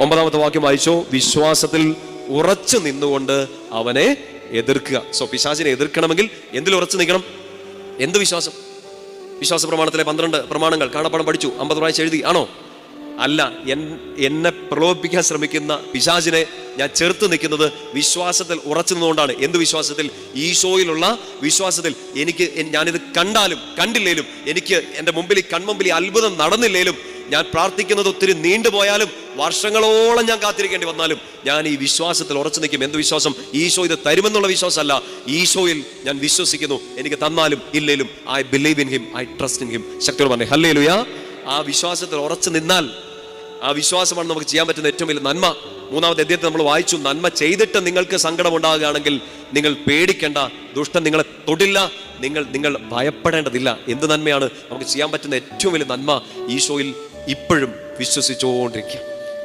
9-ാമത്തെ വാക്യം വായിച്ചോ. വിശ്വാസത്തിൽ ഉറച്ചു നിന്നുകൊണ്ട് അവനെ എതിർക്കുക. സോ പിശാചിനെ എതിർക്കണമെങ്കിൽ എന്തിൽ ഉറച്ചു നിൽക്കണം? എന്ത് വിശ്വാസം? വിശ്വാസ പ്രമാണത്തിലെ 12 പ്രമാണങ്ങൾ കാണപ്പാഠം പഠിച്ചു, 50 പ്രാവശ്യം എഴുതി ആണോ? അല്ല. എന്നെ പ്രലോഭിപ്പിക്കാൻ ശ്രമിക്കുന്ന പിശാചിനെ ഞാൻ ചെറുത്ത് നിൽക്കുന്നത് വിശ്വാസത്തിൽ ഉറച്ചു നിന്നുകൊണ്ടാണ്. എന്ത് വിശ്വാസത്തിൽ? ഈശോയിലുള്ള വിശ്വാസത്തിൽ. ഞാനിത് കണ്ടാലും കണ്ടില്ലേലും, എനിക്ക് എൻ്റെ മുമ്പിൽ കൺമുമ്പിൽ അത്ഭുതം നടന്നില്ലേലും, ഞാൻ പ്രാർത്ഥിക്കുന്നത് ഒത്തിരി നീണ്ടുപോയാലും, വർഷങ്ങളോളം ഞാൻ കാത്തിരിക്കേണ്ടി വന്നാലും, ഞാൻ ഈ വിശ്വാസത്തിൽ ഉറച്ചു നിൽക്കും. എന്ത് വിശ്വാസം? ഈശോ ഇത് തരുമെന്നുള്ള വിശ്വാസമല്ല, ഈശോയിൽ ഞാൻ വിശ്വസിക്കുന്നു. എനിക്ക് തന്നാലും ഇല്ലേലും I believe in him, I trust in him. ശക്തിയോട് പറഞ്ഞേ ഹല്ലേലൂയ. ആ വിശ്വാസത്തിൽ ഉറച്ചു നിന്നാൽ, ആ വിശ്വാസമാണ് നമുക്ക് ചെയ്യാൻ പറ്റുന്ന ഏറ്റവും വലിയ നന്മ. 3-ാമത്തെ അധ്യായത്തിൽ നമ്മൾ വായിച്ചു, നന്മ ചെയ്തിട്ട് നിങ്ങൾക്ക് സങ്കടം ഉണ്ടാകുകയാണെങ്കിൽ നിങ്ങൾ പേടിക്കേണ്ട, ദുഷ്ടൻ നിങ്ങളെ തൊടില്ല, നിങ്ങൾ ഭയപ്പെടേണ്ടതില്ല. എന്ത് നന്മയാണ് നമുക്ക് ചെയ്യാൻ പറ്റുന്ന ഏറ്റവും വലിയ നന്മ? ഈശോയിൽ ഇപ്പോഴും വിശ്വസിച്ചുകൊണ്ടിരിക്കുക.